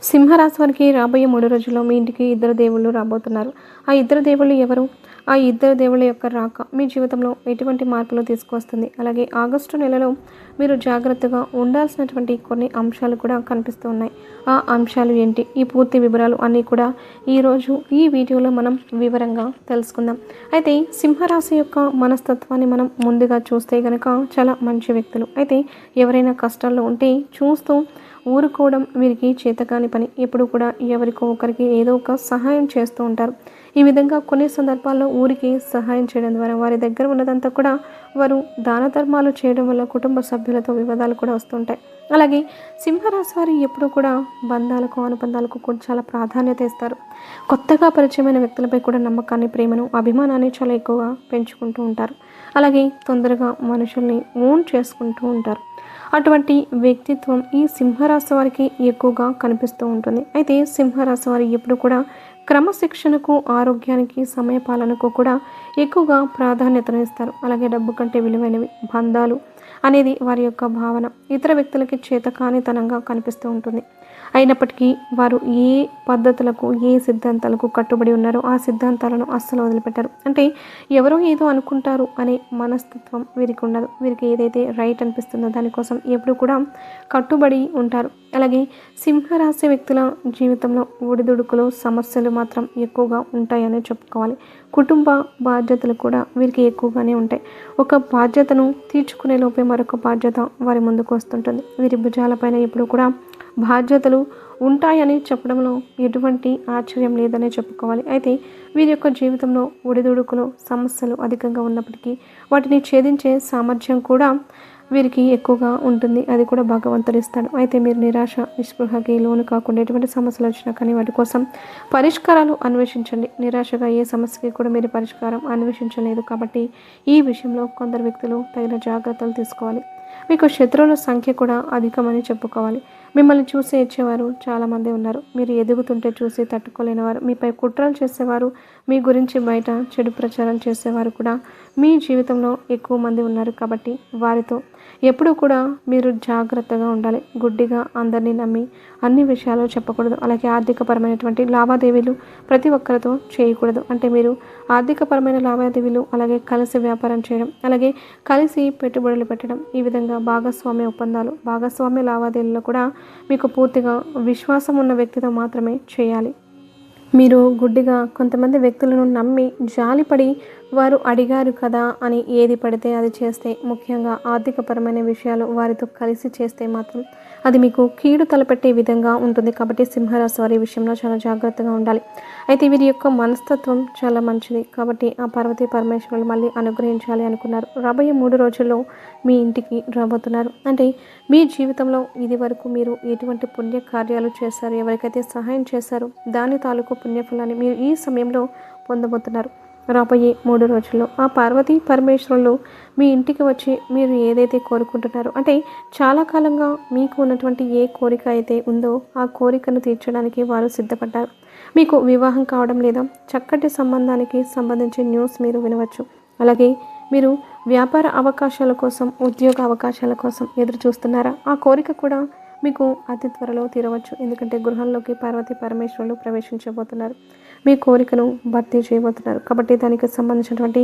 సింహరాశి వారికి రాబోయే 3 రోజుల్లో మీ ఇంటికి ఇద్దరు దేవుళ్ళు రాబోతున్నారు. ఆ ఇద్దరు దేవుళ్ళు ఎవరు? ఆ ఇద్దరు దేవుళ్ళ యొక్క రాక మీ జీవితంలో ఎటువంటి మార్పులు తీసుకువస్తుంది? అలాగే ఆగస్టు నెలలో మీరు జాగ్రత్తగా ఉండాల్సినటువంటి కొన్ని అంశాలు కూడా కనిపిస్తూ ఉన్నాయి. ఆ అంశాలు ఏంటి? ఈ పూర్తి వివరాలు అన్నీ కూడా ఈరోజు ఈ వీడియోలో మనం వివరంగా తెలుసుకుందాం. అయితే సింహరాశి యొక్క మనస్తత్వాన్ని మనం ముందుగా చూస్తే గనక చాలా మంచి వ్యక్తులు. అయితే ఎవరైనా కష్టాల్లో ఉంటే చూస్తూ ఊరుకోవడం వీరికి చేతకాని పని. ఎప్పుడు కూడా ఎవరికో ఒకరికి ఏదో ఒక సహాయం చేస్తూ ఉంటారు. ఈ విధంగా కొన్ని సందర్భాల్లో ఊరికి సహాయం చేయడం ద్వారా వారి దగ్గర ఉన్నదంతా కూడా వారు దాన ధర్మాలు చేయడం వల్ల కుటుంబ సభ్యులతో వివాదాలు కూడా వస్తుంటాయి. అలాగే సింహరాశి వారు ఎప్పుడు కూడా బంధాలకు అనుబంధాలకు కూడా చాలా ప్రాధాన్యత ఇస్తారు. కొత్తగా పరిచయమైన వ్యక్తులపై కూడా నమ్మకాన్ని, ప్రేమను, అభిమానాన్ని చాలా ఎక్కువగా పెంచుకుంటూ ఉంటారు. అలాగే తొందరగా మనుషుల్ని ఓన్ చేసుకుంటూ ఉంటారు. అటువంటి వ్యక్తిత్వం ఈ సింహరాశి వారికి ఎక్కువగా కనిపిస్తూ ఉంటుంది. అయితే సింహరాశి వారు ఎప్పుడు కూడా క్రమశిక్షణకు, ఆరోగ్యానికి, సమయపాలనకు కూడా ఎక్కువగా ప్రాధాన్యతను ఇస్తారు. అలాగే డబ్బు కంటే విలువైనవి బంధాలు అనేది వారి యొక్క భావన ఇతర వ్యక్తులకి చేతకానితనంగా కనిపిస్తూ ఉంటుంది. అయినప్పటికీ వారు ఏ పద్ధతులకు, ఏ సిద్ధాంతాలకు కట్టుబడి ఉన్నారో ఆ సిద్ధాంతాలను అస్సలు వదిలిపెట్టారు. అంటే ఎవరో ఏదో అనుకుంటారు అనే మనస్తత్వం వీరికి ఉండదు. వీరికి ఏదైతే రైట్ అనిపిస్తుందో దానికోసం ఎప్పుడు కూడా కట్టుబడి ఉంటారు. అలాగే సింహరాశి వ్యక్తుల జీవితంలో ఒడిదుడుకులు, సమస్యలు మాత్రం ఎక్కువగా ఉంటాయనే చెప్పుకోవాలి. కుటుంబ బాధ్యతలు కూడా వీరికి ఎక్కువగానే ఉంటాయి. ఒక బాధ్యతను తీర్చుకునే లోపే మరొక బాధ్యత వారి ముందుకు వస్తుంటుంది. వీరి భుజాలపైన ఎప్పుడు కూడా బాధ్యతలు ఉంటాయని చెప్పడంలో ఎటువంటి ఆశ్చర్యం లేదనే చెప్పుకోవాలి. అయితే వీరి యొక్క జీవితంలో ఒడిదుడుకులు, సమస్యలు అధికంగా ఉన్నప్పటికీ వాటిని ఛేదించే సామర్థ్యం కూడా వీరికి ఎక్కువగా ఉంటుంది. అది కూడా భగవంతుడు ఇస్తాడు. అయితే మీరు నిరాశ, నిస్పృహకి లోను కాకుండా ఎటువంటి సమస్యలు వచ్చినా కానీ వాటి కోసం పరిష్కారాలు అన్వేషించండి. నిరాశగా ఏ సమస్యకి కూడా మీరు పరిష్కారం అన్వేషించలేదు కాబట్టి ఈ విషయంలో కొందరు వ్యక్తులు తగిన జాగ్రత్తలు తీసుకోవాలి. మీకు శత్రువుల సంఖ్య కూడా అధికమని చెప్పుకోవాలి. మిమ్మల్ని చూసి ఇచ్చేవారు చాలామంది ఉన్నారు. మీరు ఎదుగుతుంటే చూసి తట్టుకోలేనివారు, మీపై కుట్రలు చేసేవారు, మీ గురించి బయట చెడు ప్రచారం చేసేవారు కూడా మీ జీవితంలో ఎక్కువ మంది ఉన్నారు. కాబట్టి వారితో ఎప్పుడూ కూడా మీరు జాగ్రత్తగా ఉండాలి. గుడ్డిగా అందరినీ నమ్మి అన్ని విషయాలు చెప్పకూడదు. అలాగే ఆర్థికపరమైనటువంటి లావాదేవీలు ప్రతి ఒక్కరితో చేయకూడదు. అంటే మీరు ఆర్థికపరమైన లావాదేవీలు, అలాగే కలిసి వ్యాపారం చేయడం, అలాగే కలిసి పెట్టుబడులు పెట్టడం, ఈ విధంగా భాగస్వామ్య ఒప్పందాలు, భాగస్వామ్య లావాదేవీల్లో కూడా మీకు పూర్తిగా విశ్వాసం ఉన్న వ్యక్తితో మాత్రమే చేయాలి. మీరు గుడ్డిగా కొంతమంది వ్యక్తులను నమ్మి జాలిపడి వారు అడిగారు కదా అని ఏది పడితే అది చేస్తే, ముఖ్యంగా ఆర్థికపరమైన విషయాలు వారితో కలిసి చేస్తే మాత్రం అది మీకు కీడు తలపెట్టే విధంగా ఉంటుంది. కాబట్టి సింహరాశి వారి విషయంలో చాలా జాగ్రత్తగా ఉండాలి. అయితే వీరి యొక్క మనస్తత్వం చాలా మంచిది. కాబట్టి ఆ పార్వతీ పరమేశ్వరులు మళ్ళీ అనుగ్రహించాలి అనుకున్నారు. రాబోయే 3 రోజుల్లో మీ ఇంటికి రాబోతున్నారు. అంటే మీ జీవితంలో ఇది వరకు మీరు ఎటువంటి పుణ్య కార్యాలు చేశారు, ఎవరికైతే సహాయం చేశారో దాని తాలూకు పుణ్యఫలాన్ని మీరు ఈ సమయంలో పొందబోతున్నారు. రాబోయే 3 రోజుల్లో ఆ పార్వతీ పరమేశ్వరులు మీ ఇంటికి వచ్చి మీరు ఏదైతే కోరుకుంటున్నారో, అంటే చాలా కాలంగా మీకు ఉన్నటువంటి ఏ కోరిక అయితే ఉందో ఆ కోరికను తీర్చడానికి వారు సిద్ధపడ్డారు. మీకు వివాహం కావడం లేదా చక్కటి సంబంధానికి సంబంధించి న్యూస్ మీరు వినవచ్చు. అలాగే మీరు వ్యాపార అవకాశాల కోసం, ఉద్యోగ అవకాశాల కోసం ఎదురు చూస్తున్నారా? ఆ కోరిక కూడా మీకు అతి త్వరలో తీరవచ్చు. ఎందుకంటే గృహంలోకి పార్వతీ పరమేశ్వరులు ప్రవేశించబోతున్నారు. మీ కోరికను భర్తీ చేయబోతున్నారు. కాబట్టి దానికి సంబంధించినటువంటి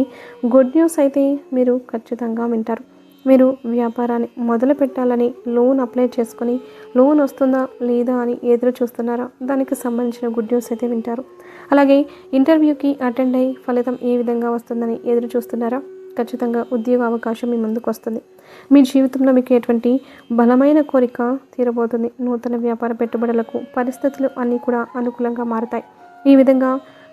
గుడ్ న్యూస్ అయితే మీరు ఖచ్చితంగా వింటారు. మీరు వ్యాపారాన్ని మొదలు పెట్టాలని లోన్ అప్లై చేసుకొని లోన్ వస్తుందా లేదా అని ఎదురు చూస్తున్నారా? దానికి సంబంధించిన గుడ్ న్యూస్ అయితే వింటారు. అలాగే ఇంటర్వ్యూకి అటెండ్ అయ్యి ఫలితం ఏ విధంగా వస్తుందని ఎదురు చూస్తున్నారా? ఖచ్చితంగా ఉద్యోగ అవకాశం మీ ముందుకు వస్తుంది. మీ జీవితంలో మీకు ఎటువంటి బలమైన కోరిక తీరబోతుంది. నూతన వ్యాపార పెట్టుబడులకు పరిస్థితులు అన్నీ కూడా అనుకూలంగా మారుతాయి. ఈ విధంగా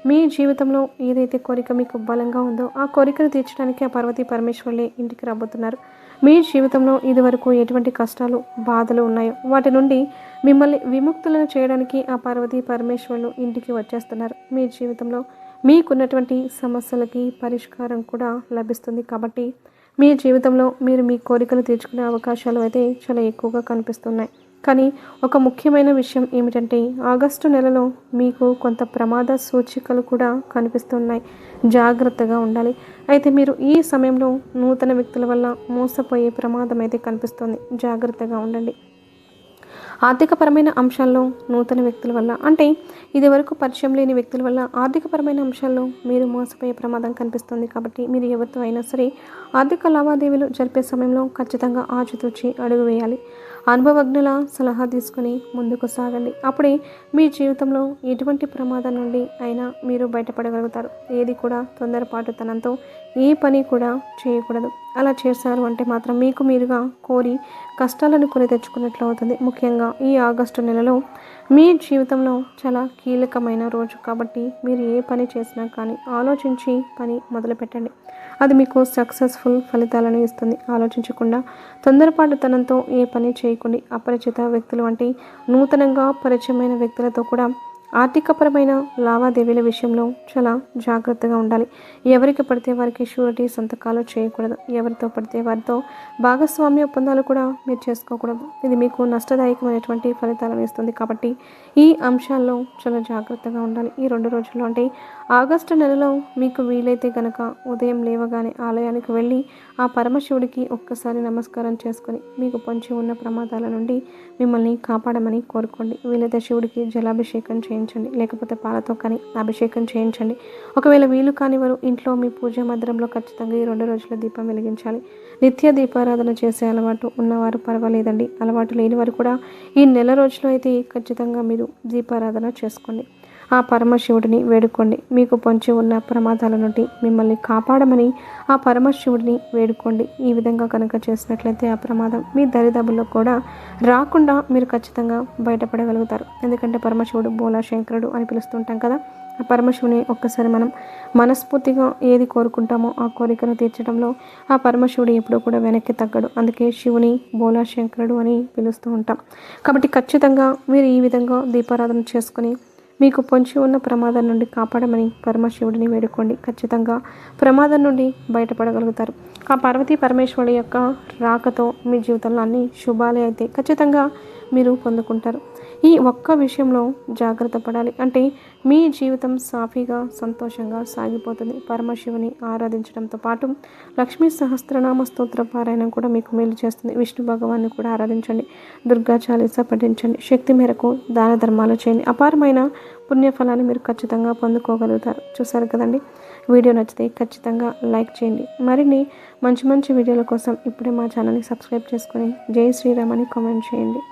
మీ జీవితంలో ఏదైతే కోరిక మీకు బలంగా ఉందో ఆ కోరికను తీర్చడానికి ఆ పార్వతీ పరమేశ్వరులే ఇంటికి రాబోతున్నారు. మీ జీవితంలో ఇదివరకు ఎటువంటి కష్టాలు, బాధలు ఉన్నాయో వాటి నుండి మిమ్మల్ని విముక్తులను చేయడానికి ఆ పార్వతీ పరమేశ్వరులు ఇంటికి వచ్చేస్తున్నారు. మీ జీవితంలో మీకున్నటువంటి సమస్యలకి పరిష్కారం కూడా లభిస్తుంది. కాబట్టి మీ జీవితంలో మీరు మీ కోరికలు తీర్చుకునే అవకాశాలు అయితే చాలా ఎక్కువగా కనిపిస్తున్నాయి. కానీ ఒక ముఖ్యమైన విషయం ఏమిటంటే ఆగస్టు నెలలో మీకు కొంత ప్రమాద సూచికలు కూడా కనిపిస్తున్నాయి. జాగ్రత్తగా ఉండాలి. అయితే మీరు ఈ సమయంలో నూతన వ్యక్తుల వల్ల మోసపోయే ప్రమాదం అయితే కనిపిస్తుంది. జాగ్రత్తగా ఉండండి. ఆర్థికపరమైన అంశాల్లో నూతన వ్యక్తుల వల్ల అంటే ఇదివరకు పరిచయం లేని వ్యక్తుల వల్ల ఆర్థికపరమైన అంశాల్లో మీరు మోసపోయే ప్రమాదం కనిపిస్తుంది. కాబట్టి మీరు ఎవరితో అయినా సరే ఆర్థిక లావాదేవీలు జరిపే సమయంలో ఖచ్చితంగా ఆచితూచి అడుగు వేయాలి. అనుభవజ్ఞుల సలహా తీసుకుని ముందుకు సాగండి. అప్పుడే మీ జీవితంలో ఎటువంటి ప్రమాదం నుండి అయినా మీరు బయటపడగలుగుతారు. ఏది కూడా తొందరపాటుతనంతో ఏ పని కూడా చేయకూడదు. అలా చేశారు అంటే మాత్రం మీకు మీరుగా కోరి కష్టాలను కొని తెచ్చుకున్నట్లు అవుతుంది. ముఖ్యంగా ఈ ఆగస్టు నెలలో మీ జీవితంలో చాలా కీలకమైన రోజు కాబట్టి మీరు ఏ పని చేసినా కానీ ఆలోచించి పని మొదలు పెట్టండి. అది మీకు సక్సెస్ఫుల్ ఫలితాలను ఇస్తుంది. ఆలోచించకుండా తొందరపాటుతనంతో ఏ పని చేయకండి. అపరిచిత వ్యక్తులు అంటే నూతనంగా పరిచయమైన వ్యక్తులతో కూడా ఆర్థికపరమైన లావాదేవీల విషయంలో చాలా జాగ్రత్తగా ఉండాలి. ఎవరికి పడితే వారికి షూరిటీ సంతకాలు చేయకూడదు. ఎవరితో పడితే వారితో భాగస్వామ్య ఒప్పందాలు కూడా మీరు చేసుకోకూడదు. ఇది మీకు నష్టదాయకమైనటువంటి ఫలితాలను ఇస్తుంది. కాబట్టి ఈ అంశాల్లో చాలా జాగ్రత్తగా ఉండాలి. ఈ 2 రోజుల్లో అంటే ఆగస్టు నెలలో మీకు వీలైతే కనుక ఉదయం లేవగానే ఆలయానికి వెళ్ళి ఆ పరమశివుడికి ఒక్కసారి నమస్కారం చేసుకొని మీకు పొంచి ఉన్న ప్రమాదాల నుండి మిమ్మల్ని కాపాడమని కోరుకోండి. వీలైతే శివుడికి జలాభిషేకం చేయించండి, లేకపోతే పాలతో కానీ అభిషేకం చేయించండి. ఒకవేళ వీలు కాని వారు ఇంట్లో మీ పూజ మందిరంలో ఖచ్చితంగా ఈ 2 రోజుల దీపం వెలిగించాలి. నిత్య దీపారాధన చేసే అలవాటు ఉన్నవారు పర్వాలేదండి. అలవాటు లేని వారు కూడా ఈ నెల రోజులు అయితే ఖచ్చితంగా మీరు దీపారాధన చేసుకోండి. ఆ పరమశివుడిని వేడుకోండి. మీకు పొంచి ఉన్న ప్రమాదాల నుండి మిమ్మల్ని కాపాడమని ఆ పరమశివుడిని వేడుకోండి. ఈ విధంగా కనుక చేసినట్లయితే ఆ ప్రమాదం మీ దరిదాపుల్లో కూడా రాకుండా మీరు ఖచ్చితంగా బయటపడగలుగుతారు. ఎందుకంటే పరమశివుడు బోలా శంకరుడు అని పిలుస్తుంటాం కదా. ఆ పరమశివుని ఒక్కసారి మనం మనస్ఫూర్తిగా ఏది కోరుకుంటామో ఆ కోరికను తీర్చడంలో ఆ పరమశివుడు ఎప్పుడూ కూడా వెనక్కి తగ్గడు. అందుకే శివుని బోలా శంకరుడు అని పిలుస్తూ ఉంటాం. కాబట్టి ఖచ్చితంగా మీరు ఈ విధంగా దీపారాధన చేసుకుని మీకు పొంచి ఉన్న ప్రమాదం నుండి కాపాడమని పరమశివుడిని వేడుకోండి. ఖచ్చితంగా ప్రమాదం నుండి బయటపడగలుగుతారు. ఆ పార్వతీ పరమేశ్వరుడి యొక్క రాకతో మీ జీవితంలో అన్ని శుభాలే అయితే ఖచ్చితంగా మీరు పొందుకుంటారు. ఈ ఒక్క విషయంలో జాగ్రత్త పడాలి. అంటే మీ జీవితం సాఫీగా సంతోషంగా సాగిపోతుంది. పరమశివుని ఆరాధించడంతో పాటు లక్ష్మీ సహస్రనామ స్తోత్ర పారాయణం కూడా మీకు మేలు చేస్తుంది. విష్ణు భగవాన్ని కూడా ఆరాధించండి. దుర్గా చాలీస పఠించండి. శక్తి మేరకు దాన ధర్మాలు చేయండి. అపారమైన పుణ్యఫలాన్ని మీరు ఖచ్చితంగా పొందుకోగలుగుతారు. చూసారు కదండి. వీడియో నచ్చితే ఖచ్చితంగా లైక్ చేయండి. మరిన్ని మంచి వీడియోల కోసం ఇప్పుడే మా ఛానల్ని సబ్స్క్రైబ్ చేసుకొని జై శ్రీరామ్ అని కామెంట్ చేయండి.